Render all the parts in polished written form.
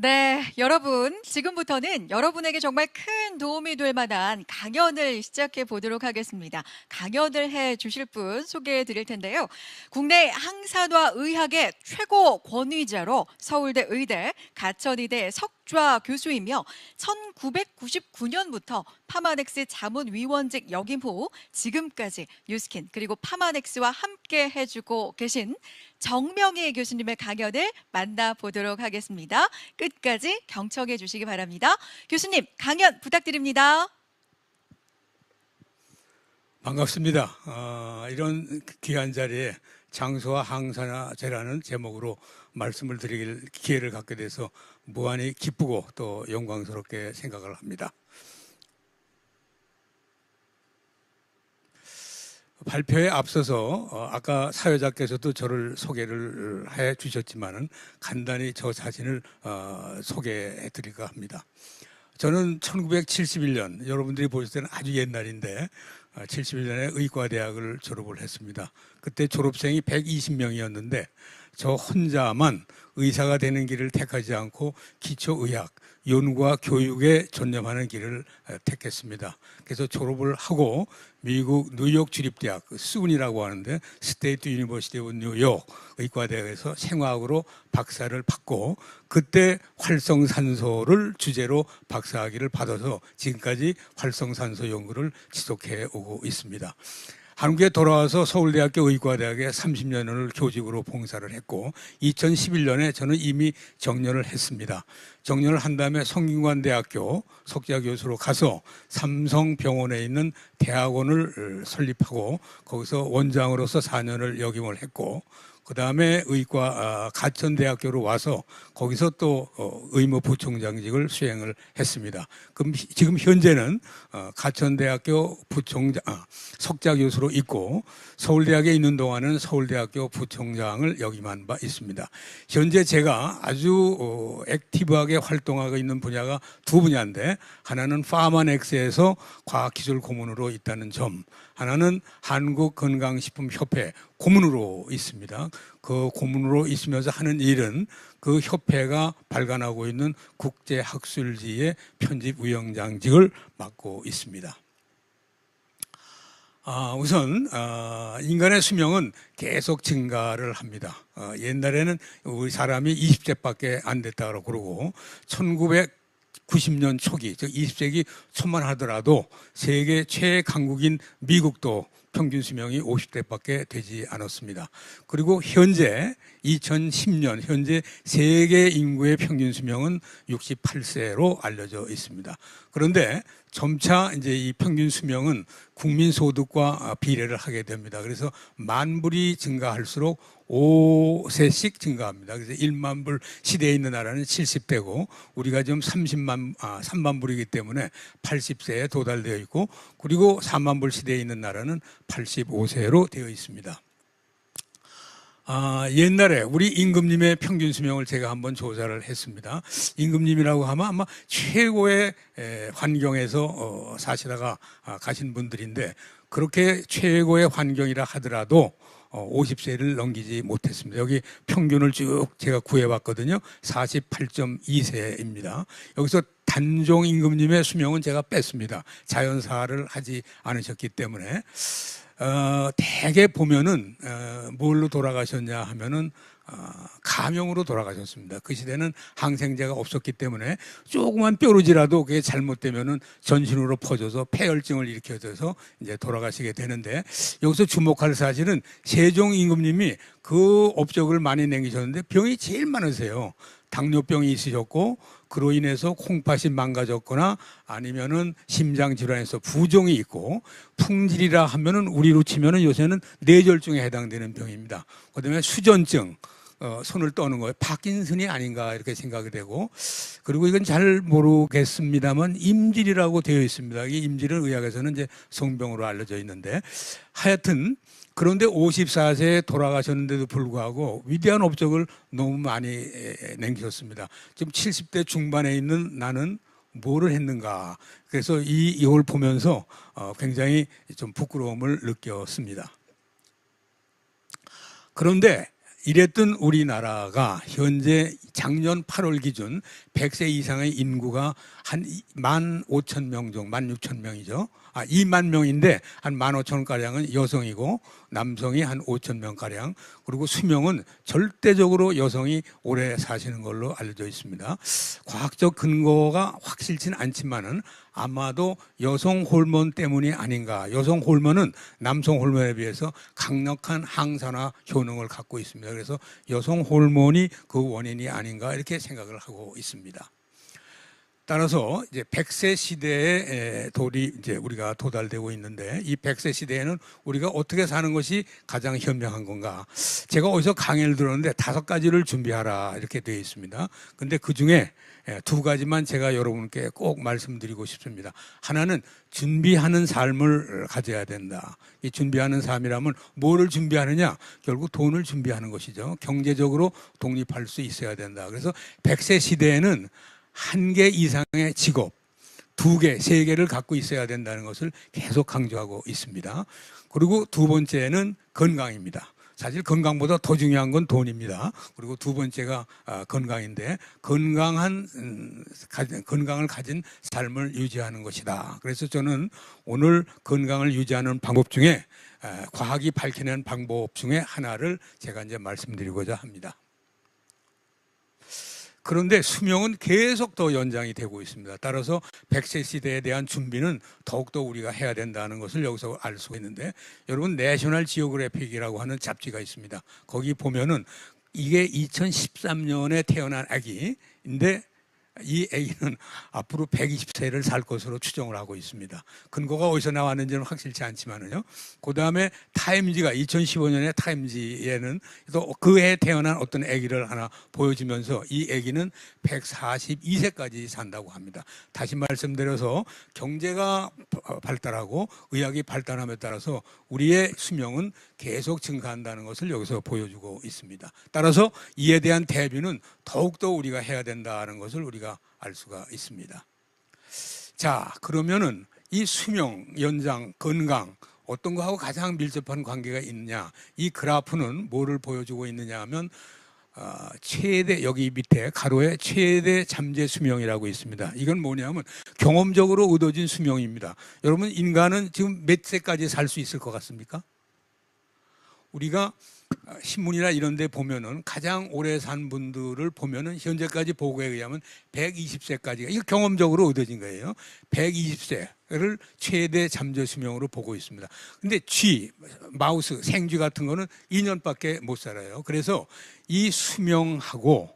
네, 여러분, 지금부터는 여러분에게 정말 큰 도움이 될 만한 강연을 시작해 보도록 하겠습니다. 강연을 해 주실 분 소개해 드릴 텐데요. 국내 항산화 의학의 최고 권위자로 서울대 의대, 가천의대 석좌 교수이며 1999년부터 파마넥스 자문위원직 역임 후 지금까지 뉴스킨 그리고 파마넥스와 함께 해주고 계신 정명희 교수님의 강연을 만나보도록 하겠습니다. 끝까지 경청해 주시기 바랍니다. 교수님, 강연 부탁드립니다. 반갑습니다. 이런 귀한 자리에 장소와 항산화제라는 제목으로 말씀을 드릴 기회를 갖게 돼서 무한히 기쁘고 또 영광스럽게 생각을 합니다. 발표에 앞서서 아까 사회자께서도 저를 소개를 해 주셨지만은 간단히 저 자신을 소개해 드릴까 합니다. 저는 1971년, 여러분들이 보실 때는 아주 옛날인데 71년에 의과대학을 졸업을 했습니다. 그때 졸업생이 120명이었는데 저 혼자만 의사가 되는 길을 택하지 않고 기초의학, 연구와 교육에 전념하는 길을 택했습니다. 그래서 졸업을 하고 미국 뉴욕 주립대학, 스운이라고 하는데 스테이트 유니버시티 오브 뉴욕 의과대학에서 생화학으로 박사를 받고 그때 활성산소를 주제로 박사학위를 받아서 지금까지 활성산소 연구를 지속해 오고 있습니다. 한국에 돌아와서 서울대학교 의과대학에 30년을 교직으로 봉사를 했고 2011년에 저는 이미 정년을 했습니다. 정년을 한 다음에 성균관대학교 석좌 교수로 가서 삼성병원에 있는 대학원을 설립하고 거기서 원장으로서 4년을 역임을 했고 그 다음에 가천대학교로 와서 거기서 또 의무부총장직을 수행을 했습니다. 그럼 지금 현재는 가천대학교 석좌 교수로 있고 서울대학에 있는 동안은 서울대학교 부총장을 역임한 바 있습니다. 현재 제가 아주 액티브하게 활동하고 있는 분야가 두 분야인데 하나는 파마넥스에서 과학기술 고문으로 있다는 점, 하나는 한국건강식품협회 고문으로 있습니다. 그 고문으로 있으면서 하는 일은 그 협회가 발간하고 있는 국제학술지의 편집위원장직을 맡고 있습니다. 우선 인간의 수명은 계속 증가를 합니다. 옛날에는 우리 사람이 20세밖에 안 됐다고 그러고 1990년 초기, 즉 20세기 초만 하더라도 세계 최강국인 미국도 평균 수명이 50대밖에 되지 않았습니다. 그리고 현재 2010년 현재 세계 인구의 평균 수명은 68세로 알려져 있습니다. 그런데 점차 이제 이 평균 수명은 국민 소득과 비례를 하게 됩니다. 그래서 만불이 증가할수록 5세씩 증가합니다. 그래서 1만 불 시대에 있는 나라는 70대고 우리가 지금 3만 불이기 때문에 80세에 도달되어 있고 그리고 4만 불 시대에 있는 나라는 85세로 되어 있습니다. 옛날에 우리 임금님의 평균 수명을 제가 한번 조사를 했습니다. 임금님이라고 하면 아마 최고의 환경에서 사시다가 가신 분들인데 그렇게 최고의 환경이라 하더라도 50세를 넘기지 못했습니다. 여기 평균을 쭉 제가 구해봤거든요. 48.2세입니다. 여기서 단종 임금님의 수명은 제가 뺐습니다. 자연사를 하지 않으셨기 때문에. 대개 보면은, 뭘로 돌아가셨냐 하면은, 감염으로 돌아가셨습니다. 그 시대는 항생제가 없었기 때문에 조그만 뾰루지라도 그게 잘못되면은 전신으로 퍼져서 폐혈증을 일으켜서 이제 돌아가시게 되는데 여기서 주목할 사실은 세종 임금님이 그 업적을 많이 남기셨는데 병이 제일 많으세요. 당뇨병이 있으셨고 그로 인해서 콩팥이 망가졌거나 아니면은 심장 질환에서 부종이 있고 풍질이라 하면은 우리로 치면은 요새는 뇌졸중에 해당되는 병입니다. 그다음에 수전증, 손을 떠는 거예요. 파킨슨이 아닌가 이렇게 생각이 되고 그리고 이건 잘 모르겠습니다만 임질이라고 되어 있습니다. 이 임질은 의학에서는 이제 성병으로 알려져 있는데 하여튼 그런데 54세에 돌아가셨는데도 불구하고 위대한 업적을 너무 많이 남기셨습니다. 지금 70대 중반에 있는 나는 뭐를 했는가. 그래서 이걸 보면서 굉장히 좀 부끄러움을 느꼈습니다. 그런데 이랬던 우리나라가 현재 작년 8월 기준 100세 이상의 인구가 한 15,000명 정도, 16,000명이죠. 2만 명인데 한 15,000가량은 여성이고 남성이 한 5,000명가량, 그리고 수명은 절대적으로 여성이 오래 사시는 걸로 알려져 있습니다. 과학적 근거가 확실치는 않지만은 아마도 여성 호르몬 때문이 아닌가. 여성 호르몬은 남성 호르몬에 비해서 강력한 항산화 효능을 갖고 있습니다. 그래서 여성 호르몬이 그 원인이 아닌가 이렇게 생각을 하고 있습니다. 따라서 이제 100세 시대에 이제 우리가 도달되고 있는데, 이 100세 시대에는 우리가 어떻게 사는 것이 가장 현명한 건가? 제가 어디서 강의를 들었는데 5가지를 준비하라 이렇게 되어 있습니다. 근데 그 중에 2가지만 제가 여러분께 꼭 말씀드리고 싶습니다. 하나는 준비하는 삶을 가져야 된다. 이 준비하는 삶이라면 뭐를 준비하느냐? 결국 돈을 준비하는 것이죠. 경제적으로 독립할 수 있어야 된다. 그래서 100세 시대에는 1개 이상의 직업, 2개, 3개를 갖고 있어야 된다는 것을 계속 강조하고 있습니다. 그리고 2번째는 건강입니다. 사실 건강보다 더 중요한 건 돈입니다. 그리고 2번째가 건강인데, 건강을 가진 삶을 유지하는 것이다. 그래서 저는 오늘 건강을 유지하는 방법 중에 과학이 밝혀낸 방법 중에 하나를 제가 이제 말씀드리고자 합니다. 그런데 수명은 계속 더 연장이 되고 있습니다. 따라서 100세 시대에 대한 준비는 더욱더 우리가 해야 된다는 것을 여기서 알 수가 있는데, 여러분 내셔널 지오그래픽이라고 하는 잡지가 있습니다. 거기 보면은 이게 2013년에 태어난 아기인데 이 아기는 앞으로 120세를 살 것으로 추정을 하고 있습니다. 근거가 어디서 나왔는지는 확실치 않지만은요. 그 다음에 타임지가 2015년에 타임지에는 또 그 해에 태어난 어떤 아기를 하나 보여주면서 이 아기는 142세까지 산다고 합니다. 다시 말씀드려서 경제가 발달하고 의학이 발달함에 따라서 우리의 수명은 계속 증가한다는 것을 여기서 보여주고 있습니다. 따라서 이에 대한 대비는 더욱더 우리가 해야 된다는 것을 우리가 알 수가 있습니다. 자, 그러면은 이 수명, 연장, 건강 어떤 거하고 가장 밀접한 관계가 있느냐? 이 그래프는 뭐를 보여주고 있느냐 하면 최대, 여기 밑에 가로에 최대 잠재 수명이라고 있습니다. 이건 뭐냐면 경험적으로 얻어진 수명입니다. 여러분, 인간은 지금 몇 세까지 살 수 있을 것 같습니까? 우리가 신문이나 이런 데 보면은 가장 오래 산 분들을 보면은 현재까지 보고에 의하면 120세까지가, 이거 경험적으로 얻어진 거예요. 120세를 최대 잠재 수명으로 보고 있습니다. 근데 쥐, 마우스, 생쥐 같은 거는 2년밖에 못 살아요. 그래서 이 수명하고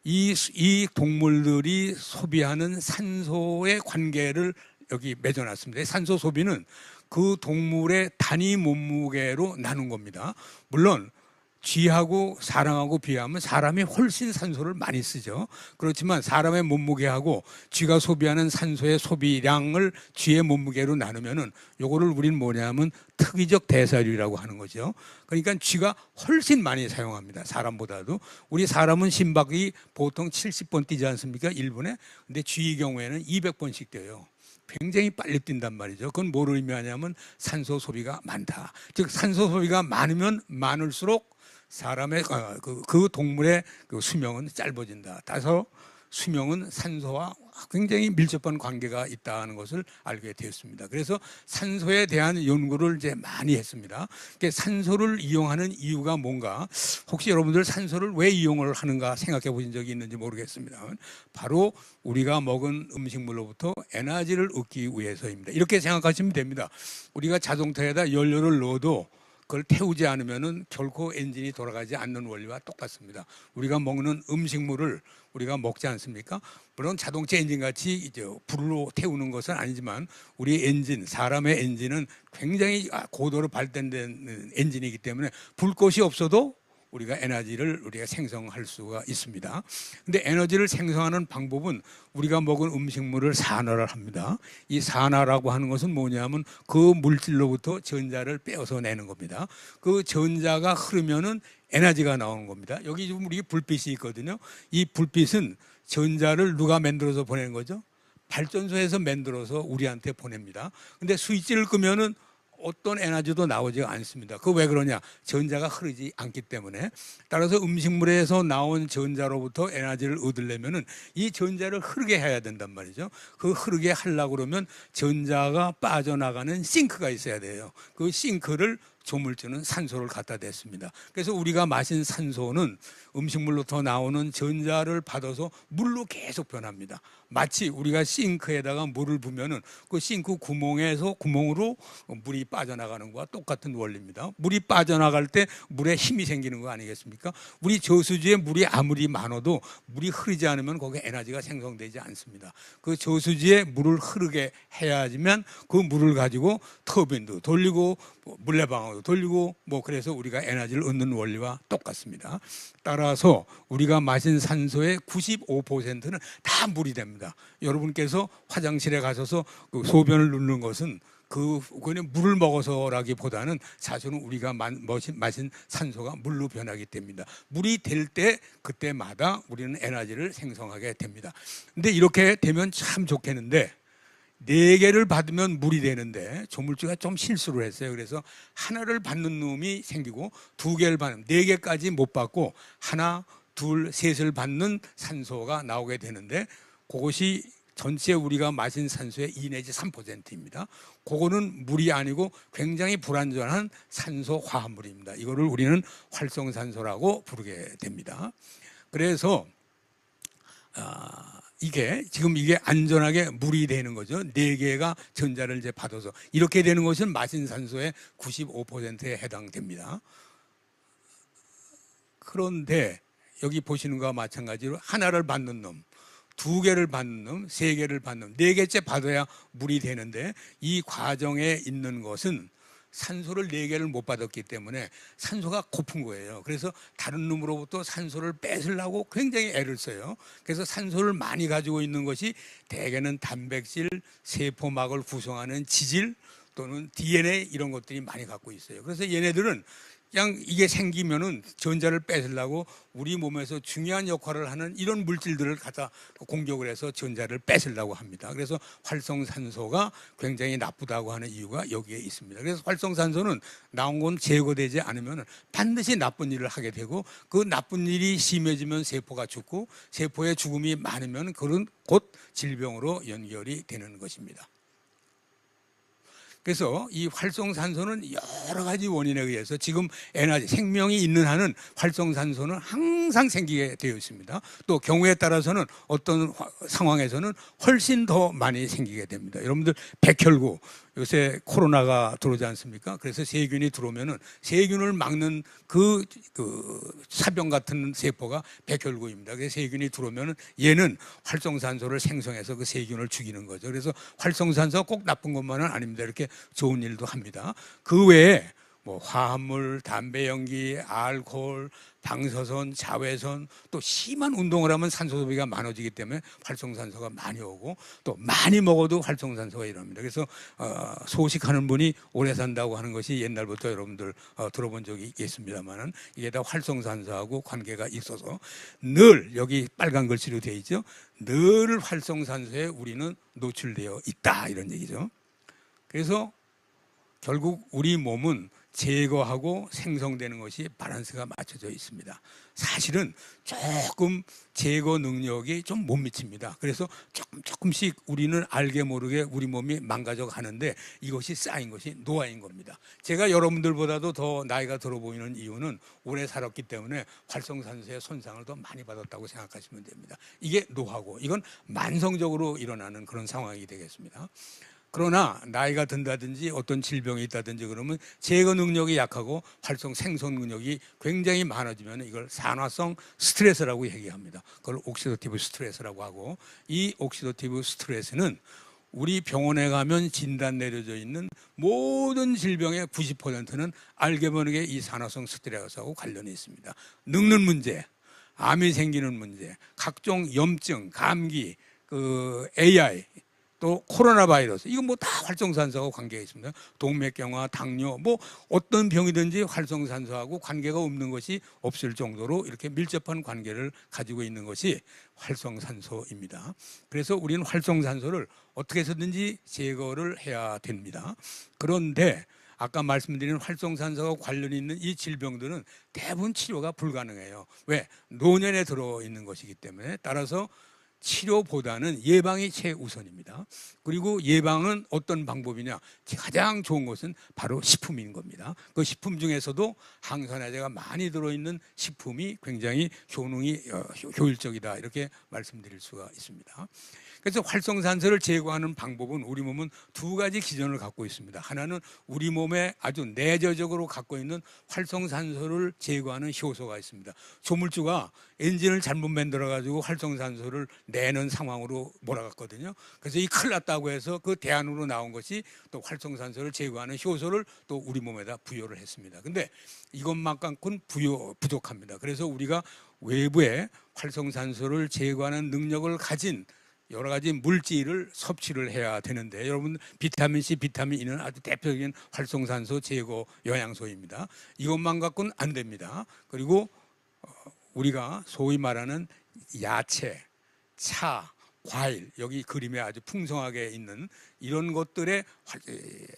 이 동물들이 소비하는 산소의 관계를 여기 맺어놨습니다. 산소 소비는 그 동물의 단위 몸무게로 나눈 겁니다. 물론 쥐하고 사람하고 비하면 사람이 훨씬 산소를 많이 쓰죠. 그렇지만 사람의 몸무게하고 쥐가 소비하는 산소의 소비량을 쥐의 몸무게로 나누면은 요거를 우리는 뭐냐면 특이적 대사율이라고 하는 거죠. 그러니까 쥐가 훨씬 많이 사용합니다. 사람보다도. 우리 사람은 심박이 보통 70번 뛰지 않습니까? 1분에. 근데 쥐의 경우에는 200번씩 뛰어요. 굉장히 빨리 뛴단 말이죠. 그건 뭐를 의미하냐면 산소 소비가 많다. 즉 산소 소비가 많으면 많을수록 사람의 그 동물의 그 수명은 짧아진다. 따라서 수명은 산소와 굉장히 밀접한 관계가 있다는 것을 알게 되었습니다. 그래서 산소에 대한 연구를 이제 많이 했습니다. 산소를 이용하는 이유가 뭔가, 혹시 여러분들 산소를 왜 이용을 하는가 생각해 보신 적이 있는지 모르겠습니다. 바로 우리가 먹은 음식물로부터 에너지를 얻기 위해서입니다. 이렇게 생각하시면 됩니다. 우리가 자동차에다 연료를 넣어도 그걸 태우지 않으면은 결코 엔진이 돌아가지 않는 원리와 똑같습니다. 우리가 먹는 음식물을 우리가 먹지 않습니까? 물론 자동차 엔진같이 이제 불로 태우는 것은 아니지만 우리 엔진, 사람의 엔진은 굉장히 고도로 발전된 엔진이기 때문에 불꽃이 없어도 우리가 에너지를 우리가 생성할 수가 있습니다. 근데 에너지를 생성하는 방법은 우리가 먹은 음식물을 산화를 합니다. 이 산화라고 하는 것은 뭐냐면 그 물질로부터 전자를 빼어서 내는 겁니다. 그 전자가 흐르면은 에너지가 나오는 겁니다. 여기 지금 우리 불빛이 있거든요. 이 불빛은 전자를 누가 만들어서 보내는 거죠? 발전소에서 만들어서 우리한테 보냅니다. 근데 스위치를 끄면은 어떤 에너지도 나오지 않습니다. 그 왜 그러냐? 전자가 흐르지 않기 때문에. 따라서 음식물에서 나온 전자로부터 에너지를 얻으려면은 이 전자를 흐르게 해야 된단 말이죠. 그 흐르게 하려고 그러면 전자가 빠져나가는 싱크가 있어야 돼요. 그 싱크를 조물주는 산소를 갖다 댔습니다. 그래서 우리가 마신 산소는 음식물로부터 나오는 전자를 받아서 물로 계속 변합니다. 마치 우리가 싱크에다가 물을 부면은 그 싱크 구멍으로 물이 빠져나가는 것과 똑같은 원리입니다. 물이 빠져나갈 때 물에 힘이 생기는 거 아니겠습니까? 우리 저수지에 물이 아무리 많아도 물이 흐르지 않으면 거기에 에너지가 생성되지 않습니다. 그 저수지에 물을 흐르게 해야지만 그 물을 가지고 터빈도 돌리고 물레방아도 돌리고 그래서 우리가 에너지를 얻는 원리와 똑같습니다. 따라서 우리가 마신 산소의 95%는 다 물이 됩니다. 여러분께서 화장실에 가셔서 그 소변을 누르는 것은 그거는 물을 먹어서라기보다는 사실은 우리가 마신 산소가 물로 변하기 때문입니다. 물이 될 때 그때마다 우리는 에너지를 생성하게 됩니다. 근데 이렇게 되면 참 좋겠는데 4개를 받으면 물이 되는데 조물주가 좀 실수를 했어요. 그래서 하나를 받는 놈이 생기고 2개를 받는 4개까지 못 받고 하나, 둘, 셋을 받는 산소가 나오게 되는데 그것이 전체 우리가 마신 산소의 2 내지 3%입니다. 그거는 물이 아니고 굉장히 불완전한 산소 화합물입니다. 이거를 우리는 활성산소라고 부르게 됩니다. 그래서 이게 안전하게 물이 되는 거죠. 4개가 전자를 이제 받아서 이렇게 되는 것은 마신 산소의 95%에 해당됩니다. 그런데 여기 보시는 것과 마찬가지로 하나를 받는 놈, 2개를 받는 놈, 3개를 받는 놈, 4개째 받아야 물이 되는데 이 과정에 있는 것은 산소를 4개를 못 받았기 때문에 산소가 고픈 거예요. 그래서 다른 놈으로부터 산소를 뺏으려고 굉장히 애를 써요. 그래서 산소를 많이 가지고 있는 것이 대개는 단백질, 세포막을 구성하는 지질 또는 DNA 이런 것들이 많이 갖고 있어요. 그래서 얘네들은 그냥 이게 생기면은 전자를 뺏으려고 우리 몸에서 중요한 역할을 하는 이런 물질들을 갖다 공격을 해서 전자를 뺏으려고 합니다. 그래서 활성산소가 굉장히 나쁘다고 하는 이유가 여기에 있습니다. 그래서 활성산소는 나온 건 제거되지 않으면 반드시 나쁜 일을 하게 되고 그 나쁜 일이 심해지면 세포가 죽고 세포의 죽음이 많으면 그런 곧 질병으로 연결이 되는 것입니다. 그래서 이 활성산소는 여러 가지 원인에 의해서 지금 에너지, 생명이 있는 한은 활성산소는 항상 생기게 되어 있습니다. 또 경우에 따라서는 어떤 상황에서는 훨씬 더 많이 생기게 됩니다. 여러분들 백혈구, 요새 코로나가 들어오지 않습니까? 그래서 세균이 들어오면은 세균을 막는 그 사병 같은 세포가 백혈구입니다. 그래서 세균이 들어오면은 얘는 활성산소를 생성해서 그 세균을 죽이는 거죠. 그래서 활성산소가 꼭 나쁜 것만은 아닙니다. 이렇게 좋은 일도 합니다. 그 외에 화합물, 담배 연기, 알코올, 방사선, 자외선 또 심한 운동을 하면 산소 소비가 많아지기 때문에 활성산소가 많이 오고 또 많이 먹어도 활성산소가 일어납니다. 그래서 소식하는 분이 오래 산다고 하는 것이 옛날부터 여러분들 들어본 적이 있습니다만은 이게 다 활성산소하고 관계가 있어서 늘 여기 빨간 글씨로 되어 있죠. 늘 활성산소에 우리는 노출되어 있다 이런 얘기죠. 그래서 결국 우리 몸은 제거하고 생성되는 것이 밸런스가 맞춰져 있습니다. 사실은 조금 제거 능력이 좀 못 미칩니다. 그래서 조금씩 우리는 알게 모르게 우리 몸이 망가져 가는데 이것이 쌓인 것이 노화인 겁니다. 제가 여러분들보다도 더 나이가 들어 보이는 이유는 오래 살았기 때문에 활성산소의 손상을 더 많이 받았다고 생각하시면 됩니다. 이게 노화고 이건 만성적으로 일어나는 그런 상황이 되겠습니다. 그러나 나이가 든다든지 어떤 질병이 있다든지 그러면 제거 능력이 약하고 활성 생성 능력이 굉장히 많아지면 이걸 산화성 스트레스라고 얘기합니다. 그걸 옥시다티브 스트레스라고 하고 이 옥시다티브 스트레스는 우리 병원에 가면 진단 내려져 있는 모든 질병의 90%는 알게 모르게 이 산화성 스트레스하고 관련이 있습니다. 늙는 문제, 암이 생기는 문제, 각종 염증, 감기, AI 또 코로나 바이러스 이건 다 활성산소하고 관계가 있습니다. 동맥경화, 당뇨 어떤 병이든지 활성산소하고 관계가 없는 것이 없을 정도로 이렇게 밀접한 관계를 가지고 있는 것이 활성산소입니다. 그래서 우리는 활성산소를 어떻게 해서든지 제거를 해야 됩니다. 그런데 아까 말씀드린 활성산소와 관련이 있는 이 질병들은 대부분 치료가 불가능해요. 왜? 노년에 들어있는 것이기 때문에. 따라서 치료보다는 예방이 최우선입니다. 그리고 예방은 어떤 방법이냐? 가장 좋은 것은 바로 식품인 겁니다. 그 식품 중에서도 항산화제가 많이 들어있는 식품이 굉장히 효율적이다, 이렇게 말씀드릴 수가 있습니다. 그래서 활성산소를 제거하는 방법은 우리 몸은 두 가지 기전을 갖고 있습니다. 하나는 우리 몸에 아주 내재적으로 갖고 있는 활성산소를 제거하는 효소가 있습니다. 조물주가 엔진을 잘못 만들어 가지고 활성산소를 내는 상황으로 몰아갔거든요. 그래서 이 큰일 났다고 해서 그 대안으로 나온 것이 또 활성산소를 제거하는 효소를 또 우리 몸에다 부여를 했습니다. 근데 이것만큼은 부족합니다. 그래서 우리가 외부에 활성산소를 제거하는 능력을 가진 여러 가지 물질을 섭취를 해야 되는데, 여러분 비타민 C, 비타민 E는 아주 대표적인 활성산소 제거 영양소입니다. 이것만 갖고는 안 됩니다. 그리고 우리가 소위 말하는 야채, 차, 과일, 여기 그림에 아주 풍성하게 있는 이런 것들에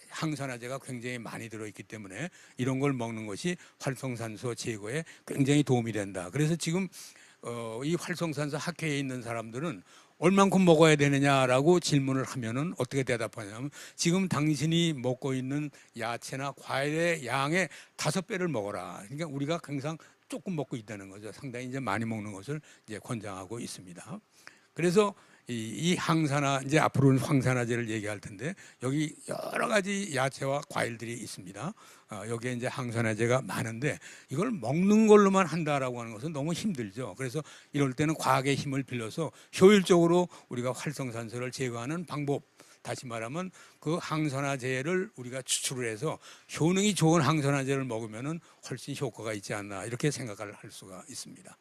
항산화제가 굉장히 많이 들어있기 때문에 이런 걸 먹는 것이 활성산소 제거에 굉장히 도움이 된다. 그래서 지금 이 활성산소 학회에 있는 사람들은 얼만큼 먹어야 되느냐라고 질문을 하면은 어떻게 대답하냐면, 지금 당신이 먹고 있는 야채나 과일의 양의 5배를 먹어라. 그러니까 우리가 항상 조금 먹고 있다는 거죠. 상당히 이제 많이 먹는 것을 이제 권장하고 있습니다. 그래서 이 항산화, 이제 앞으로는 황산화제를 얘기할 텐데, 여기 여러 가지 야채와 과일들이 있습니다. 여기에 이제 항산화제가 많은데 이걸 먹는 걸로만 한다라고 하는 것은 너무 힘들죠. 그래서 이럴 때는 과학의 힘을 빌려서 효율적으로 우리가 활성산소를 제거하는 방법, 다시 말하면 그 항산화제를 우리가 추출을 해서 효능이 좋은 항산화제를 먹으면은 훨씬 효과가 있지 않나, 이렇게 생각을 할 수가 있습니다.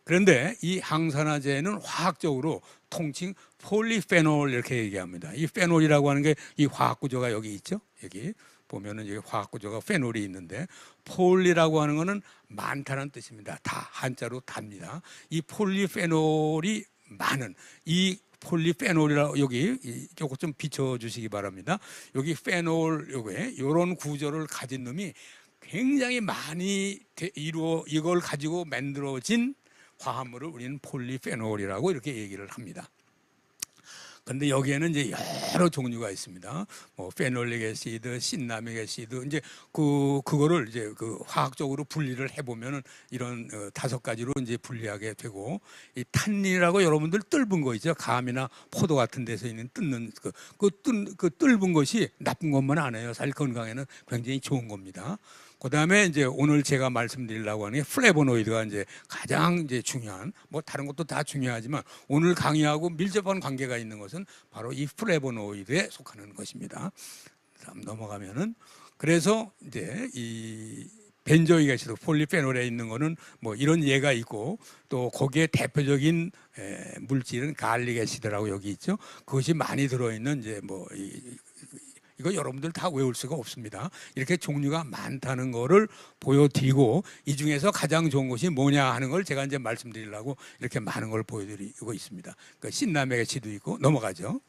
그런데 이 항산화제는 화학적으로 통칭 폴리페놀 이렇게 얘기합니다. 이 페놀이라고 하는 게 이 화학 구조가 여기 있죠. 여기 보면은 여기 화학 구조가 페놀이 있는데, 폴리라고 하는 거는 많다는 뜻입니다. 다, 한자로 답니다. 이 폴리페놀이 많은 이 폴리페놀이라고, 여기 이거 좀 비춰주시기 바랍니다. 여기 페놀, 요게 이런 구조를 가진 놈이 굉장히 많이 이걸 가지고 만들어진 화합물을 우리는 폴리페놀이라고 이렇게 얘기를 합니다. 근데 여기에는 이제 여러 종류가 있습니다. 뭐 페놀릭 애시드, 신라믹 애시드, 이제 그거를 이제 그 화학적으로 분리를 해보면은 이런 5가지로 이제 분리하게 되고, 이 탄닌이라고 여러분들 뜰분 거 있죠. 감이나 포도 같은 데서 있는 뜯는 그 뜰분 것이 나쁜 것만 아니에요. 사실 건강에는 굉장히 좋은 겁니다. 그 다음에 이제 오늘 제가 말씀드리려고 하는 게 플레보노이드가 이제 가장 이제 중요한, 뭐 다른 것도 다 중요하지만 오늘 강의하고 밀접한 관계가 있는 것은 바로 이 플레보노이드에 속하는 것입니다. 다음 넘어가면은, 그래서 이제 이 벤조익 애시드, 폴리페놀에 있는 거는 뭐 이런 예가 있고, 또 거기에 대표적인 물질은 갈릭 애시드라고 여기 있죠. 그것이 많이 들어있는 이제 뭐 이거 여러분들 다 외울 수가 없습니다. 이렇게 종류가 많다는 거를 보여드리고, 이 중에서 가장 좋은 것이 뭐냐 하는 걸 제가 이제 말씀드리려고 이렇게 많은 걸 보여드리고 있습니다. 그러니까 신라믹 애시드 있고, 넘어가죠.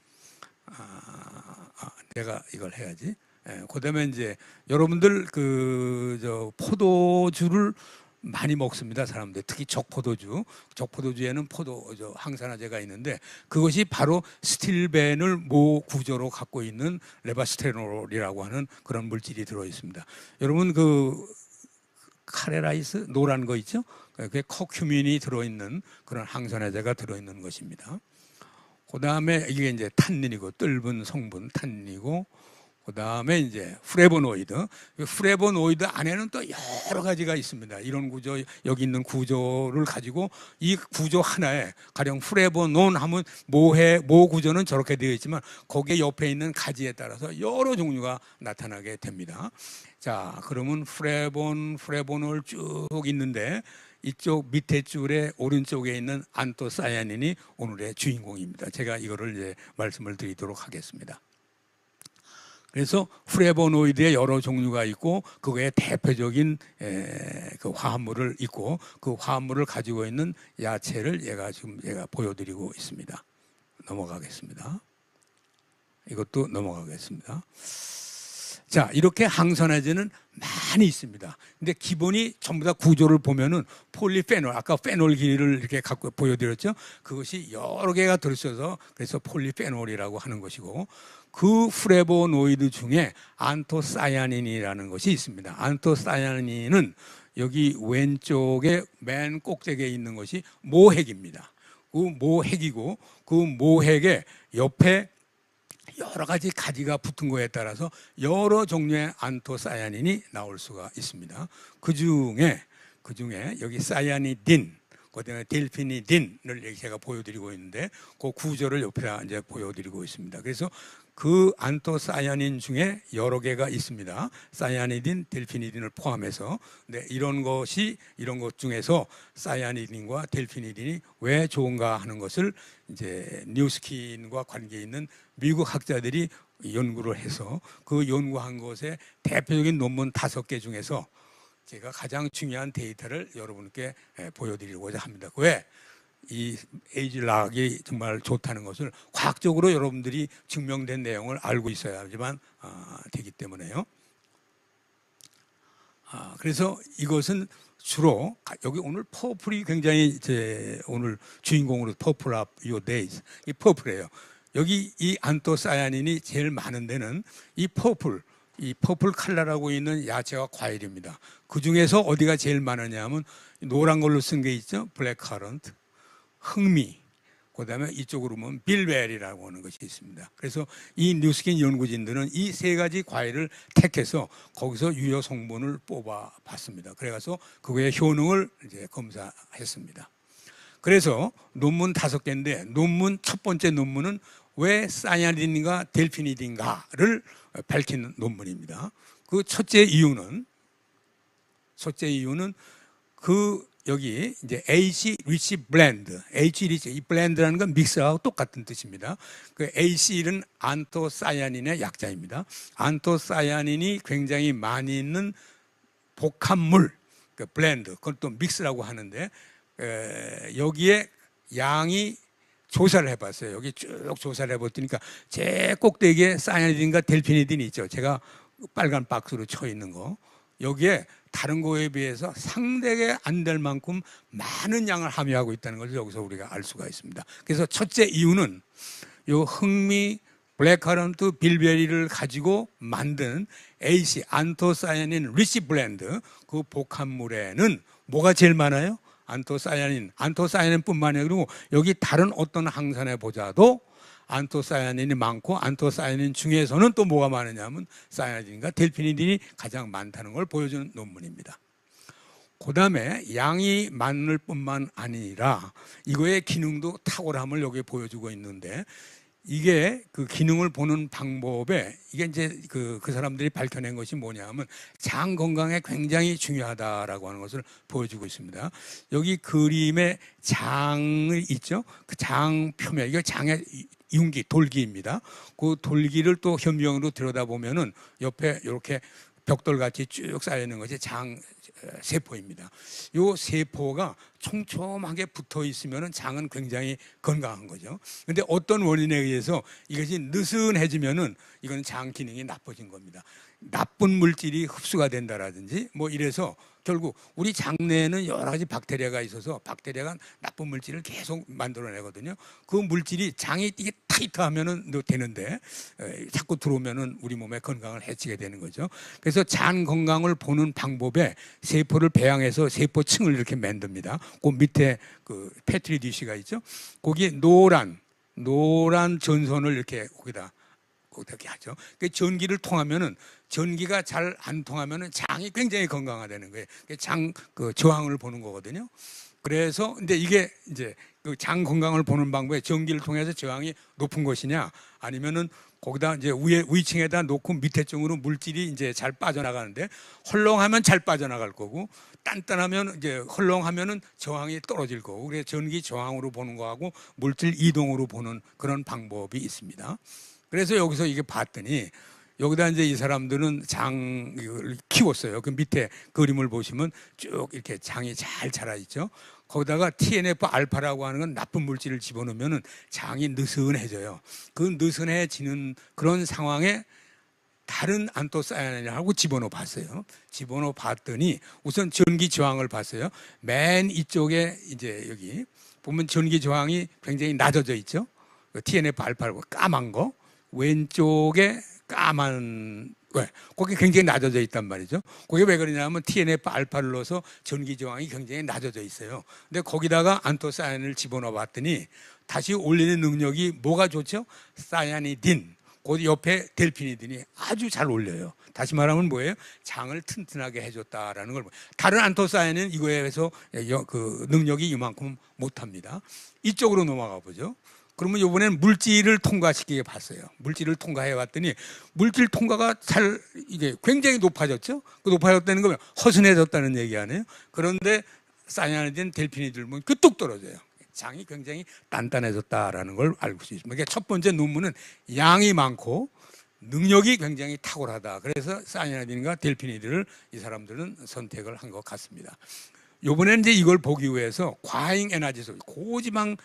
내가 이걸 해야지. 그다음에 이제 여러분들 포도주를 많이 먹습니다. 사람들 특히 적포도주에는 항산화제가 있는데, 그것이 바로 스틸벤을 모 구조로 갖고 있는 레바스테놀이라고 하는 그런 물질이 들어 있습니다. 여러분 카레라이스 노란 거 있죠? 그게 커큐민이 들어 있는 그런 항산화제가 들어 있는 것입니다. 그다음에 이게 이제 탄닌이고, 뜰분 성분 탄닌이고, 그 다음에 이제 프레보노이드 안에는 또 여러 가지가 있습니다. 이런 구조, 여기 있는 구조를 가지고 이 구조 하나에 가령 프레보논 하면 모 구조는 저렇게 되어 있지만 거기에 옆에 있는 가지에 따라서 여러 종류가 나타나게 됩니다. 자, 그러면 프레보놀 쭉 있는데, 이쪽 밑에 줄에 오른쪽에 있는 안토사야닌이 오늘의 주인공입니다. 제가 이거를 이제 말씀을 드리도록 하겠습니다. 그래서 프레보노이드의 여러 종류가 있고, 그거에 대표적인 그 화합물을 있고, 그 화합물을 가지고 있는 야채를 제가 보여드리고 있습니다. 넘어가겠습니다. 이것도 넘어가겠습니다. 자, 이렇게 항산화제는 많이 있습니다. 근데 기본이 전부 다 구조를 보면은 폴리페놀, 아까 페놀 길이를 이렇게 갖고 보여드렸죠. 그것이 여러 개가 들어있어서 그래서 폴리페놀이라고 하는 것이고, 그 플레보노이드 중에 안토사야닌이라는 것이 있습니다. 안토사야닌은 여기 왼쪽에 맨 꼭대기에 있는 것이 모핵입니다. 그 모핵이고, 그 모핵의 옆에 여러 가지 가지가 붙은 거에 따라서 여러 종류의 안토사야닌이 나올 수가 있습니다. 그 중에 여기 사야니딘, 그다음에 델피니딘을 제가 보여드리고 있는데 그 구조를 옆에다 이제 보여드리고 있습니다. 그래서 그 안토사야닌 중에 여러 개가 있습니다. 사야니딘, 델피니딘을 포함해서. 근데 이런 것 중에서 사야니딘과 델피니딘이 왜 좋은가 하는 것을 이제 뉴스킨과 관계 있는 미국 학자들이 연구를 해서 그 연구한 것의 대표적인 논문 5개 중에서 제가 가장 중요한 데이터를 여러분께 보여드리고자 합니다. 왜? 이 에이즐락이 정말 좋다는 것을 과학적으로 여러분들이 증명된 내용을 알고 있어야지만 되기 때문에요. 그래서 이것은 주로 여기 오늘 퍼플이 굉장히 이제 오늘 주인공으로 퍼플 up your days, 이 퍼플이에요. 여기 이 안토사야닌이 제일 많은 데는 이 퍼플 컬러라고 있는 야채와 과일입니다. 그 중에서 어디가 제일 많으냐 하면 노란 걸로 쓴 게 있죠. 블랙커런트, 흑미, 그 다음에 이쪽으로 보면 빌베리라고 하는 것이 있습니다. 그래서 이 뉴스킨 연구진들은 이 3가지 과일을 택해서 거기서 유효 성분을 뽑아 봤습니다. 그래서 그거의 효능을 이제 검사했습니다. 그래서 논문 5개인데 첫 번째 논문은 왜 사야닌과 델피니딘가를 밝힌 논문입니다. 그 첫째 이유는 그 여기 이제 H 리치 블렌드, H 리치 이 블렌드라는 건 믹스하고 똑같은 뜻입니다. 그 H는 안토사야닌의 약자입니다. 안토사야닌이 굉장히 많이 있는 복합물, 그 블렌드, 그건 또 믹스라고 하는데 여기에 양이 조사를 해봤어요. 여기 쭉 조사를 해봤더니까 제 꼭대기에 사야니딘과 델피니딘이 있죠. 제가 빨간 박스로 쳐 있는 거. 여기에 다른 거에 비해서 상대가 안 될 만큼 많은 양을 함유하고 있다는 것을 여기서 우리가 알 수가 있습니다. 그래서 첫째 이유는 요 흑미, 블랙커런트, 빌베리를 가지고 만든 AC, 안토사야닌 리치 블렌드, 그 복합물에는 뭐가 제일 많아요? 안토사야닌뿐만 아니라 그리고 여기 다른 어떤 항산화 보자도 안토사야닌이 많고 안토사야닌 중에서는 또 뭐가 많으냐면 사야닌과 델피니딘이 가장 많다는 걸 보여주는 논문입니다. 그 다음에 양이 많을 뿐만 아니라 이거의 기능도 탁월함을 여기 보여주고 있는데 이게 그 기능을 보는 방법에 이게 이제 그 사람들이 밝혀낸 것이 뭐냐면 장 건강에 굉장히 중요하다라고 하는 것을 보여주고 있습니다. 여기 그림에 장이 있죠. 그 장 표면 이게 장의 융기, 돌기입니다. 그 돌기를 또 현미경으로 들여다보면은 옆에 이렇게 벽돌같이 쭉 쌓여 있는 것이 장 세포입니다. 이 세포가 촘촘하게 붙어 있으면 장은 굉장히 건강한 거죠. 근데 어떤 원인에 의해서 이것이 느슨해지면은 이건 장 기능이 나빠진 겁니다. 나쁜 물질이 흡수가 된다라든지 뭐 이래서 결국 우리 장내에는 여러 가지 박테리아가 있어서 박테리아가 나쁜 물질을 계속 만들어내거든요. 그 물질이 장이 이게 타이트하면은 되는데 자꾸 들어오면은 우리 몸의 건강을 해치게 되는 거죠. 그래서 장 건강을 보는 방법에 세포를 배양해서 세포층을 이렇게 만듭니다. 그 밑에 그 페트리 디시가 있죠. 거기에 노란 전선을 이렇게 거기다 이렇게 하죠. 그 전기를 통하면은 전기가 잘 안 통하면은 장이 굉장히 건강하다는 거예요. 장 그 저항을 보는 거거든요. 그래서 근데 이게 이제 그 장 건강을 보는 방법에 전기를 통해서 저항이 높은 것이냐 아니면은 거기다 이제 위층에다 놓고 밑에 쪽으로 물질이 이제 잘 빠져나가는데 헐렁하면 잘 빠져나갈 거고 단단하면 이제 헐렁하면은 저항이 떨어질 거고 그래서 전기 저항으로 보는 거하고 물질 이동으로 보는 그런 방법이 있습니다. 그래서 여기서 이게 봤더니 여기다 이제 이 사람들은 장을 키웠어요. 그 밑에 그림을 보시면 쭉 이렇게 장이 잘 자라 있죠. 거기다가 TNF 알파라고 하는 건 나쁜 물질을 집어넣으면 장이 느슨해져요. 그 느슨해지는 그런 상황에 다른 안토사야닌하고 집어넣어 봤어요. 집어넣어 봤더니 우선 전기 저항을 봤어요. 맨 이쪽에 이제 여기 보면 전기 저항이 굉장히 낮아져 있죠. TNF 알파고 까만 거, 왼쪽에 까만, 왜? 거기 굉장히 낮아져 있단 말이죠. 그게 왜 그러냐면 TNF 알파를 넣어서 전기 저항이 굉장히 낮아져 있어요. 근데 거기다가 안토사야닌을 집어넣어 봤더니 다시 올리는 능력이 뭐가 좋죠? 사야니딘. 그 옆에 델피니딘이 아주 잘 올려요. 다시 말하면 뭐예요? 장을 튼튼하게 해줬다라는 걸. 다른 안토사야닌은 이거에 비해서 그 능력이 이만큼 못합니다. 이쪽으로 넘어가 보죠. 그러면 이번에는 물질을 통과시키게 봤어요. 물질을 통과해 왔더니 물질 통과가 잘 이게 굉장히 높아졌죠. 그 높아졌다는 건 허순해졌다는 얘기 아니에요. 그런데 사야니딘 델피니딘 보면 그 뚝 떨어져요. 장이 굉장히 단단해졌다라는 걸 알고 있습니다. 그러니까 첫 번째 논문은 양이 많고 능력이 굉장히 탁월하다. 그래서 사야니딘과 델피니딘을 이 사람들은 선택을 한 것 같습니다. 요번에는 이제 이걸 보기 위해서 과잉 에너지소, 고지방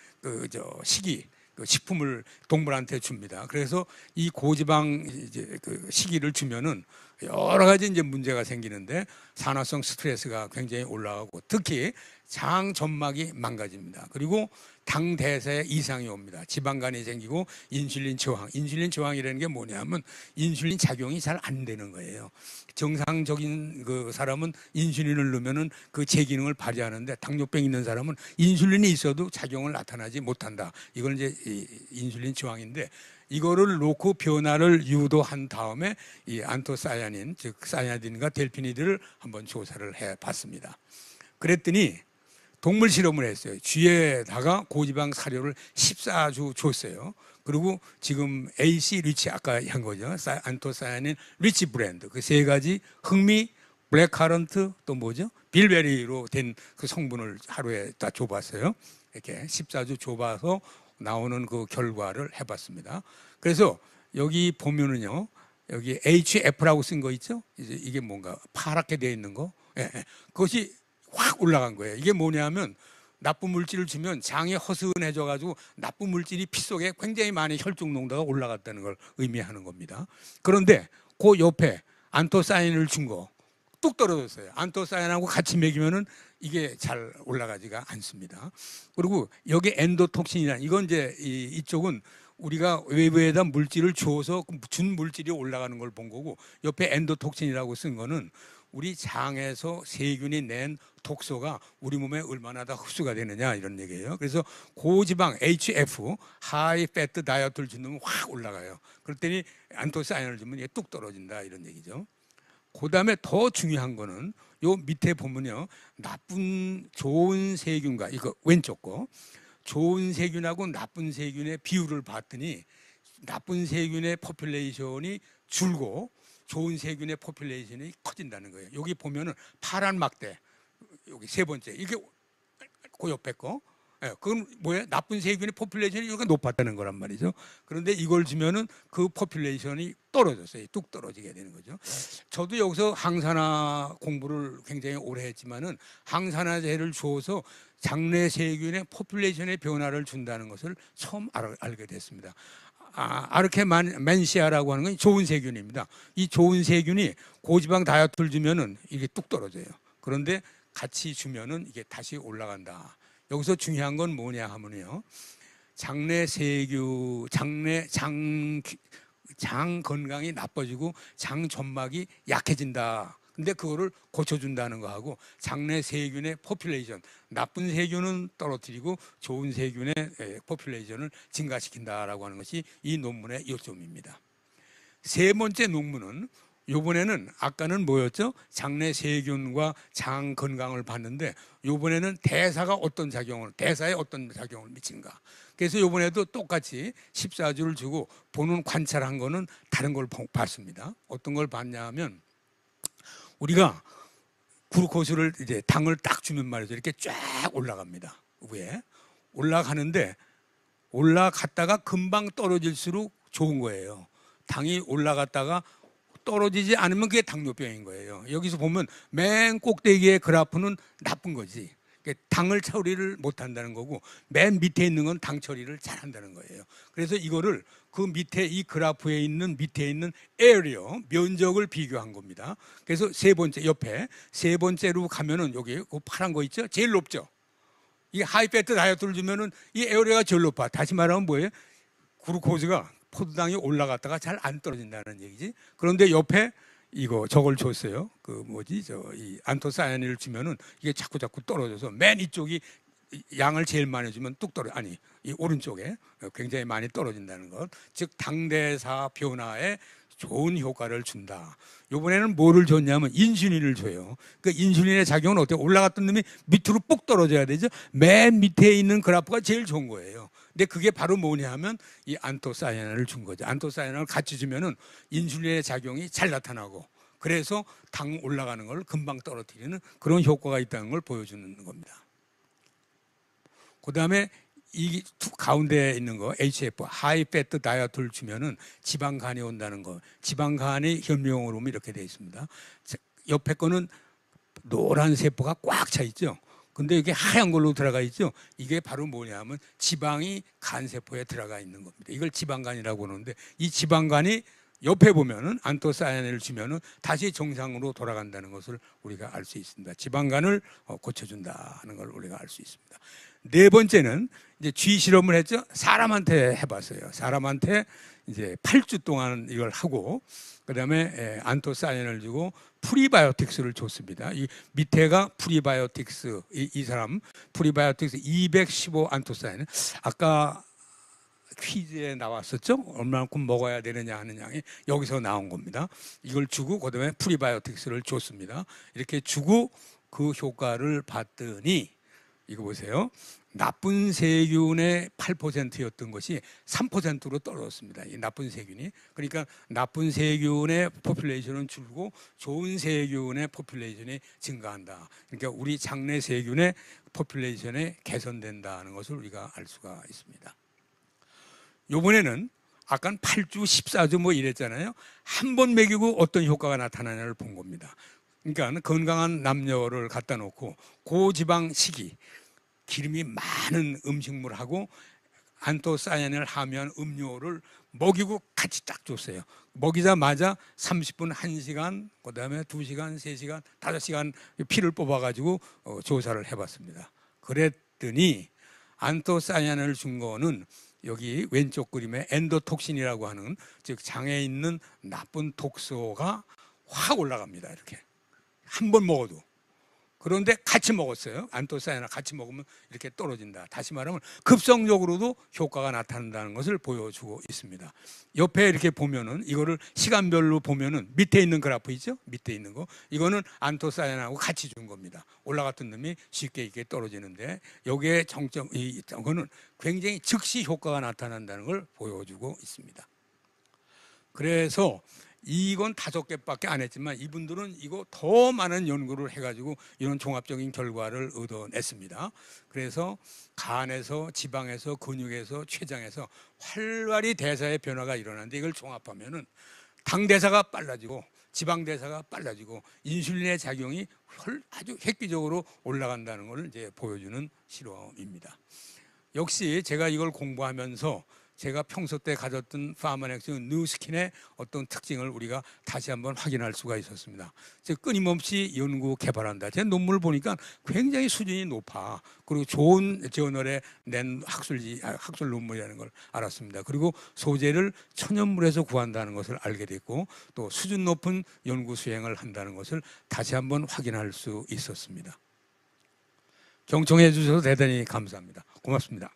식이 그 식품을 동물한테 줍니다. 그래서 이 고지방 이제 그 식이를 주면은 여러 가지 이제 문제가 생기는데 산화성 스트레스가 굉장히 올라가고 특히 장 점막이 망가집니다. 그리고 당 대사에 이상이 옵니다. 지방간이 생기고 인슐린 저항. 인슐린 저항이라는 게 뭐냐면 인슐린 작용이 잘 안 되는 거예요. 정상적인 그 사람은 인슐린을 넣으면은 그 제기능을 발휘하는데 당뇨병 있는 사람은 인슐린이 있어도 작용을 나타나지 못한다. 이건 이제 인슐린 저항인데 이거를 놓고 변화를 유도한 다음에 이 안토사야닌 즉 사야딘과 델피니드를 한번 조사를 해 봤습니다. 그랬더니 동물 실험을 했어요. 쥐에다가 고지방 사료를 14주 줬어요. 그리고 지금 AC 리치 아까 한 거죠. 안토사야닌 리치 브랜드 그 세 가지 흑미, 블랙카런트 또 뭐죠? 빌베리로 된 그 성분을 하루에 다 줘봤어요. 이렇게 14주 줘봐서 나오는 그 결과를 해봤습니다. 그래서 여기 보면은요, 여기 HF라고 쓴 거 있죠? 이게 뭔가 파랗게 되어 있는 거, 그것이 확 올라간 거예요. 이게 뭐냐면 나쁜 물질을 주면 장이 허스은해져 가지고 나쁜 물질이 피 속에 굉장히 많이 혈중 농도가 올라갔다는 걸 의미하는 겁니다. 그런데 그 옆에 안토사야닌을 준 거 뚝 떨어졌어요. 안토사야닌하고 같이 먹이면은 이게 잘 올라가지가 않습니다. 그리고 여기 엔도톡신이라는 이건 이제 이쪽은 우리가 외부에다 물질을 주어서 준 물질이 올라가는 걸 본 거고 옆에 엔도톡신이라고 쓴 거는 우리 장에서 세균이 낸 독소가 우리 몸에 얼마나 다 흡수가 되느냐 이런 얘기예요. 그래서 고지방 HF 하이 패트 다이어트를 주면 확 올라가요. 그랬더니 안토사야닌을 주면 이게 뚝 떨어진다 이런 얘기죠. 그다음에 더 중요한 거는 요 밑에 보면요. 나쁜 좋은 세균과 이거 왼쪽 거 좋은 세균하고 나쁜 세균의 비율을 봤더니 나쁜 세균의 포퓰레이션이 줄고 좋은 세균의 포퓰레이션이 커진다는 거예요. 여기 보면은 파란 막대 여기 세 번째 이게 그 옆에 거 그건 뭐예요? 나쁜 세균의 포퓰레이션이 여기가 높았다는 거란 말이죠. 그런데 이걸 주면은 그 포퓰레이션이 떨어졌어요. 뚝 떨어지게 되는 거죠. 저도 여기서 항산화 공부를 굉장히 오래 했지만은 항산화제를 주어서 장내 세균의 포퓰레이션의 변화를 준다는 것을 처음 알게 됐습니다. 아르케멘시아라고 하는 건 좋은 세균입니다. 이 좋은 세균이 고지방 다이어트를 주면은 이게 뚝 떨어져요. 그런데 같이 주면은 이게 다시 올라간다. 여기서 중요한 건 뭐냐 하면요. 장내 세균, 장 건강이 나빠지고 장 점막이 약해진다. 근데 그거를 고쳐준다는 거하고 장내 세균의 포퓰레이션, 나쁜 세균은 떨어뜨리고 좋은 세균의 포퓰레이션을 증가시킨다라고 하는 것이 이 논문의 요점입니다. 세 번째 논문은 요번에는 아까는 뭐였죠? 장내 세균과 장 건강을 봤는데 요번에는 대사에 어떤 작용을 미치는가. 그래서 요번에도 똑같이 14주를 주고 보는 관찰한 거는 다른 걸 봤습니다. 어떤 걸 봤냐면 우리가 글루코스를 이제 당을 딱 주면 말이죠. 이렇게 쫙 올라갑니다. 위에 올라가는데 올라갔다가 금방 떨어질수록 좋은 거예요. 당이 올라갔다가 떨어지지 않으면 그게 당뇨병인 거예요. 여기서 보면 맨 꼭대기의 그래프는 나쁜 거지. 당을 처리를 못한다는 거고 맨 밑에 있는 건 당 처리를 잘한다는 거예요. 그래서 이거를 그 밑에 이 그래프에 있는 밑에 있는 에리어 면적을 비교한 겁니다. 그래서 세 번째 옆에 세 번째로 가면은 여기 그 파란 거 있죠? 제일 높죠. 이 하이패트 다이어트를 주면은 이 에어리어가 제일 높아. 다시 말하면 뭐예요? 글루코즈가 포도당이 올라갔다가 잘 안 떨어진다는 얘기지. 그런데 옆에 이거 저걸 줬어요. 그 뭐지 이 안토사야닌을 주면은 이게 자꾸 떨어져서 맨 이쪽이 양을 제일 많이 주면 뚝 떨어 아니 이 오른쪽에 굉장히 많이 떨어진다는 것. 즉 당대사 변화에 좋은 효과를 준다. 이번에는 뭐를 줬냐면 인슐린을 줘요. 그 인슐린의 작용은 어때요? 올라갔던 놈이 밑으로 ปุ๊ 떨어져야 되죠. 맨 밑에 있는 그래프가 제일 좋은 거예요. 근데 그게 바로 뭐냐 하면 이 안토사야닌을 준 거죠. 안토사야닌을 같이 주면은 인슐린의 작용이 잘 나타나고 그래서 당 올라가는 걸 금방 떨어뜨리는 그런 효과가 있다는 걸 보여주는 겁니다. 그 다음에 이 가운데 있는 거 HF 하이 패트 다이어트를 주면은 지방간이 온다는 거. 지방간이 현미경으로 보면 이렇게 되어 있습니다. 옆에 거는 노란 세포가 꽉 차 있죠. 근데 이게 하얀 걸로 들어가 있죠. 이게 바로 뭐냐면 지방이 간 세포에 들어가 있는 겁니다. 이걸 지방간이라고 하는데 이 지방간이 옆에 보면은 안토사야닌을 주면은 다시 정상으로 돌아간다는 것을 우리가 알 수 있습니다. 지방간을 고쳐준다는 걸 우리가 알 수 있습니다. 네 번째는 이제 쥐 실험을 했죠. 사람한테 해봤어요. 사람한테 이제 8주 동안 이걸 하고 그다음에 안토사야닌을 주고 프리바이오틱스를 줬습니다. 이 밑에가 프리바이오틱스 이 사람 프리바이오틱스 215 안토사야닌 아까 퀴즈에 나왔었죠. 얼마만큼 먹어야 되느냐 하는 양이 여기서 나온 겁니다. 이걸 주고 그다음에 프리바이오틱스를 줬습니다. 이렇게 주고 그 효과를 봤더니 이거 보세요. 나쁜 세균의 8%였던 것이 3%로 떨어졌습니다. 이 나쁜 세균이. 그러니까 나쁜 세균의 포퓰레이션은 줄고 좋은 세균의 포퓰레이션이 증가한다. 그러니까 우리 장내 세균의 포퓰레이션이 개선된다는 것을 우리가 알 수가 있습니다. 이번에는 아까 8주, 14주 뭐 이랬잖아요. 한 번 먹이고 어떤 효과가 나타나냐를 본 겁니다. 그러니까 건강한 남녀를 갖다 놓고 고지방 식이 기름이 많은 음식물하고 안토사야닌을 함유한 음료를 먹이고 같이 딱 줬어요. 먹이자마자 30분, 1시간, 그 다음에 2시간, 3시간, 5시간 피를 뽑아가지고 조사를 해봤습니다. 그랬더니 안토사야닌을 준 거는 여기 왼쪽 그림에 엔도톡신이라고 하는 즉 장에 있는 나쁜 독소가 확 올라갑니다. 이렇게 한 번 먹어도. 그런데 같이 먹었어요. 안토사야닌을 같이 먹으면 이렇게 떨어진다. 다시 말하면 급성적으로도 효과가 나타난다는 것을 보여주고 있습니다. 옆에 이렇게 보면은 이거를 시간별로 보면은 밑에 있는 그래프 있죠? 밑에 있는 거. 이거는 안토사야닌하고 같이 준 겁니다. 올라갔던 놈이 쉽게 이렇게 떨어지는데 여기에 이거는 굉장히 즉시 효과가 나타난다는 걸 보여주고 있습니다. 그래서 이건 5개밖에 안 했지만 이분들은 이거 더 많은 연구를 해가지고 이런 종합적인 결과를 얻어냈습니다. 그래서 간에서 지방에서 근육에서 췌장에서 활발히 대사의 변화가 일어나는데 이걸 종합하면은 당 대사가 빨라지고 지방 대사가 빨라지고 인슐린의 작용이 아주 획기적으로 올라간다는 것을 이제 보여주는 실험입니다. 역시 제가 이걸 공부하면서 제가 평소 때 가졌던 파마넥스 뉴스킨의 어떤 특징을 우리가 다시 한번 확인할 수가 있었습니다. 즉 끊임없이 연구 개발한다. 제 논문을 보니까 굉장히 수준이 높아. 그리고 좋은 저널에 낸 학술 논문이라는 걸 알았습니다. 그리고 소재를 천연물에서 구한다는 것을 알게 됐고 또 수준 높은 연구 수행을 한다는 것을 다시 한번 확인할 수 있었습니다. 경청해 주셔서 대단히 감사합니다. 고맙습니다.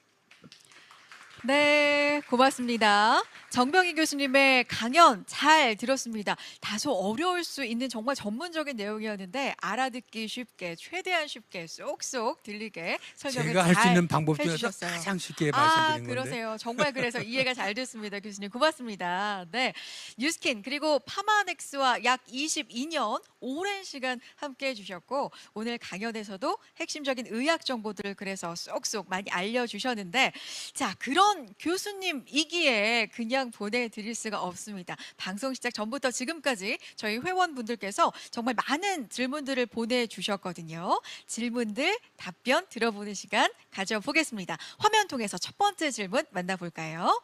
네, 고맙습니다. 정병희 교수님의 강연 잘 들었습니다. 다소 어려울 수 있는 정말 전문적인 내용이었는데 알아듣기 쉽게, 최대한 쉽게 쏙쏙 들리게 설명을 제가 할 수 있는 잘 방법 중에서 해주셨어요. 가장 쉽게 말씀드린 건데. 그러세요. 정말 그래서 이해가 잘 됐습니다. 교수님 고맙습니다. 네, 뉴스킨 그리고 파마넥스와 약 22년 오랜 시간 함께 해주셨고 오늘 강연에서도 핵심적인 의학 정보들을 그래서 쏙쏙 많이 알려주셨는데 자 그런 교수님이기에 그냥 그냥 보내드릴 수가 없습니다. 방송 시작 전부터 지금까지 저희 회원분들께서 정말 많은 질문들을 보내주셨거든요. 질문들 답변 들어보는 시간 가져보겠습니다. 화면 통해서 첫 번째 질문 만나볼까요?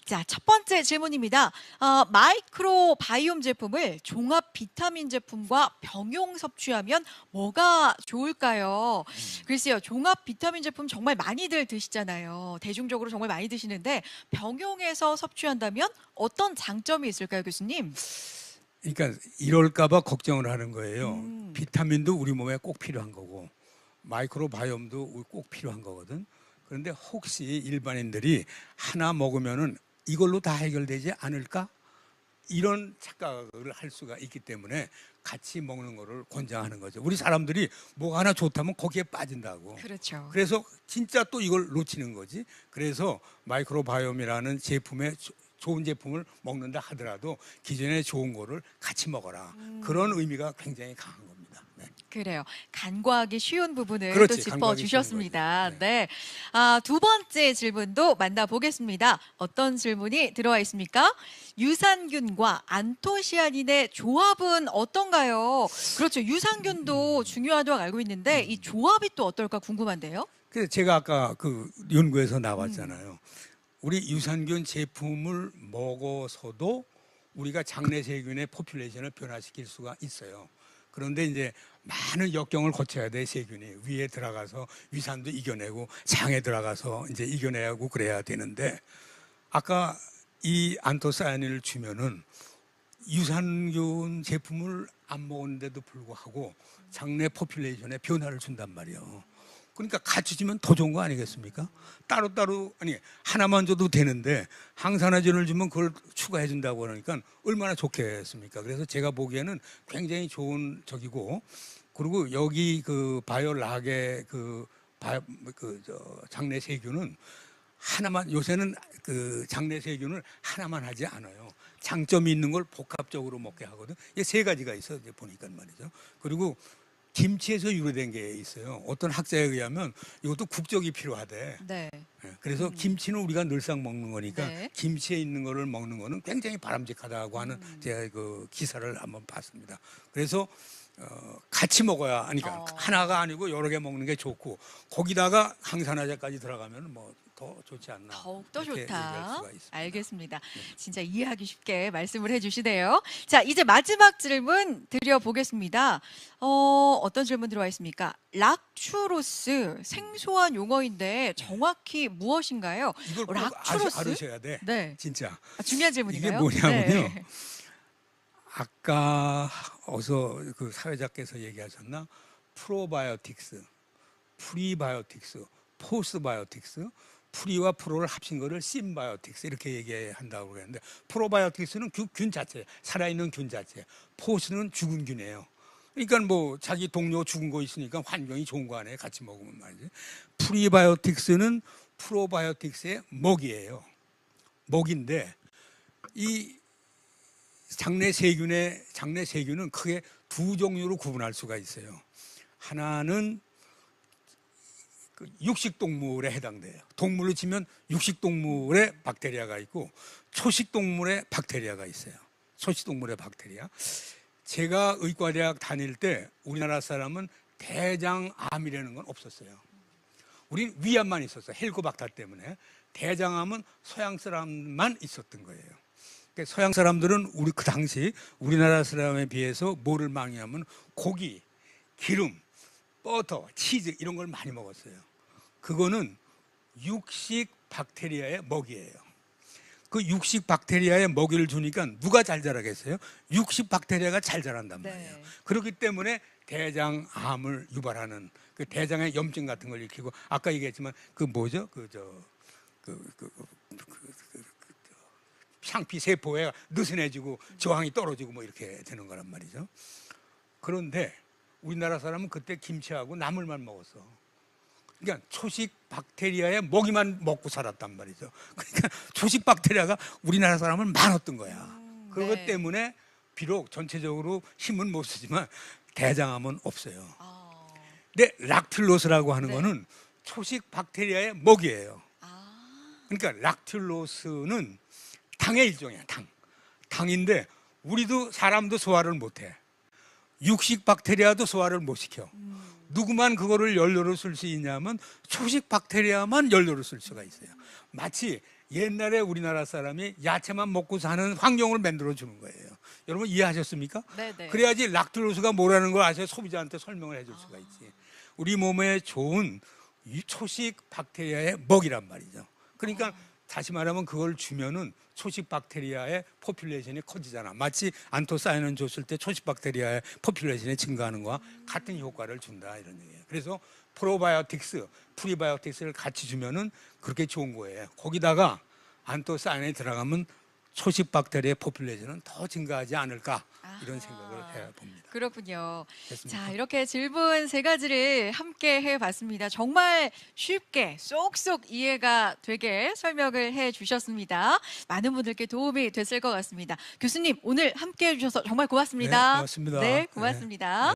자, 첫 번째 질문입니다. 마이크로 바이옴 제품을 종합 비타민 제품과 병용 섭취하면 뭐가 좋을까요? 글쎄요, 종합 비타민 제품 정말 많이들 드시잖아요. 대중적으로 정말 많이 드시는데 병용해서 섭취한다면 어떤 장점이 있을까요, 교수님? 그러니까 이럴까봐 걱정을 하는 거예요. 음. 비타민도 우리 몸에 꼭 필요한 거고 마이크로바이옴도 꼭 필요한 거거든. 그런데 혹시 일반인들이 하나 먹으면은 이걸로 다 해결되지 않을까? 이런 착각을 할 수가 있기 때문에 같이 먹는 거를 권장하는 거죠. 우리 사람들이 뭐가 하나 좋다면 거기에 빠진다고. 그렇죠. 그래서 진짜 또 이걸 놓치는 거지. 그래서 마이크로바이옴이라는 제품에 좋은 제품을 먹는다 하더라도 기존에 좋은 거를 같이 먹어라. 그런 의미가 굉장히 강한 겁니다. 네. 그래요. 간과하기 쉬운 부분을 그렇지, 또 간과하기 짚어주셨습니다. 쉬운 거지. 네. 두 번째 질문도 만나보겠습니다. 어떤 질문이 들어와 있습니까? 유산균과 안토시아닌의 조합은 어떤가요? 그렇죠. 유산균도 중요하다고 알고 있는데 이 조합이 또 어떨까 궁금한데요. 그래서 제가 아까 그 연구에서 나왔잖아요. 우리 유산균 제품을 먹어서도 우리가 장내 세균의 포퓰레이션을 변화시킬 수가 있어요. 그런데 이제 많은 역경을 거쳐야 돼. 세균이 위에 들어가서 위산도 이겨내고 장에 들어가서 이제 이겨내고 그래야 되는데 아까 이 안토사야닌을 주면은 유산균 제품을 안 먹었는데도 불구하고 장내 포퓰레이션에 변화를 준단 말이에요. 그러니까 같이 주면 더 좋은 거 아니겠습니까? 따로따로 아니 하나만 줘도 되는데 항산화제를 주면 그걸 추가해 준다고 그러니까 얼마나 좋겠습니까? 그래서 제가 보기에는 굉장히 좋은 적이고 그리고 여기 그 바이올락의 장내 세균은 하나만 요새는 그 장내 세균을 하나만 하지 않아요. 장점이 있는 걸 복합적으로 먹게 하거든. 이게 세 가지가 있어 이제 보니까 말이죠. 그리고 김치에서 유래된 게 있어요. 어떤 학자에 의하면 이것도 국적이 필요하대. 네. 그래서 김치는 우리가 늘상 먹는 거니까 네. 김치에 있는 거를 먹는 거는 굉장히 바람직하다고 하는 제가 그 기사를 한번 봤습니다. 그래서 같이 먹어야 하니까 하나가 아니고 여러 개 먹는 게 좋고 거기다가 항산화제까지 들어가면 뭐 더 좋지 않나. 더욱더 이렇게 얘기할 좋다. 수가 있습니다. 알겠습니다. 진짜 이해하기 쉽게 말씀을 해주시네요. 자, 이제 마지막 질문 드려보겠습니다. 어떤 질문 들어와 있습니까? 락추로스 생소한 용어인데 정확히 무엇인가요? 이걸 꼭 락추로스? 알으셔야 돼. 네. 진짜. 중요한 질문인가요? 이게 뭐냐면요. 네. 아까 어서 그 사회자께서 얘기하셨나? 프로바이오틱스, 프리바이오틱스, 포스바이오틱스, 프리와 프로를 합친 거를 심바이오틱스 이렇게 얘기한다고 그랬는데 프로바이오틱스는 균 자체, 살아있는 균 자체, 포스는 죽은 균이에요. 그러니까 뭐 자기 동료 죽은 거 있으니까 환경이 좋은 거 아니에요. 같이 먹으면 말이지. 프리바이오틱스는 프로바이오틱스의 먹이에요. 먹인데 이 장내 세균은 크게 두 종류로 구분할 수가 있어요. 하나는 육식동물에 해당돼요. 동물로 치면 육식동물의 박테리아가 있고 초식동물의 박테리아가 있어요. 초식동물의 박테리아. 제가 의과대학 다닐 때 우리나라 사람은 대장암이라는 건 없었어요. 우린 위암만 있었어요. 헬코박터 때문에. 대장암은 서양 사람만 있었던 거예요. 그러니까 서양 사람들은 우리 그 당시 우리나라 사람에 비해서 뭐를 많이 하면 고기, 기름, 버터, 치즈 이런 걸 많이 먹었어요. 그거는 육식 박테리아의 먹이에요. 그 육식 박테리아의 먹이를 주니까 누가 잘 자라겠어요? 육식 박테리아가 잘 자란단 말이에요. 네. 그렇기 때문에 대장암을 유발하는 그 대장의 염증 같은 걸 일으키고 아까 얘기했지만 그 뭐죠? 상피 세포에 느슨해지고 저항이 떨어지고 뭐 이렇게 되는 거란 말이죠. 그런데 우리나라 사람은 그때 김치하고 나물만 먹었어. 그러니까 초식 박테리아의 먹이만 먹고 살았단 말이죠. 그러니까 초식 박테리아가 우리나라 사람을 많았던 거야. 그것 네. 때문에 비록 전체적으로 힘은 못 쓰지만 대장암은 없어요. 근데 락틸로스라고 하는 네. 거는 초식 박테리아의 먹이에요. 그러니까 락틸로스는 당의 일종이야, 당. 당인데 우리도 사람도 소화를 못해. 육식 박테리아도 소화를 못 시켜. 누구만 그거를 연료로 쓸 수 있냐면 초식 박테리아만 연료로 쓸 수가 있어요. 마치 옛날에 우리나라 사람이 야채만 먹고 사는 환경을 만들어 주는 거예요. 여러분 이해하셨습니까? 네네. 그래야지 락틸로스가 뭐라는 걸 아셔야 소비자한테 설명을 해줄 수가 있지. 우리 몸에 좋은 이 초식 박테리아의 먹이란 말이죠. 그러니까 다시 말하면 그걸 주면은 초식 박테리아의 포퓰레이션이 커지잖아. 마치 안토사이닌 줬을 때 초식 박테리아의 포퓰레이션이 증가하는 거와 같은 효과를 준다 이런 얘기예요. 그래서 프로바이오틱스, 프리바이오틱스를 같이 주면은 그렇게 좋은 거예요. 거기다가 안토사이닌이 들어가면 초식 박테리아의 포퓰레이션은 더 증가하지 않을까 이런 생각을 해봅니다. 그렇군요. 됐습니까? 자, 이렇게 질문 세 가지를 함께 해봤습니다. 정말 쉽게 쏙쏙 이해가 되게 설명을 해주셨습니다. 많은 분들께 도움이 됐을 것 같습니다. 교수님, 오늘 함께 해주셔서 정말 고맙습니다. 네, 고맙습니다. 네, 고맙습니다.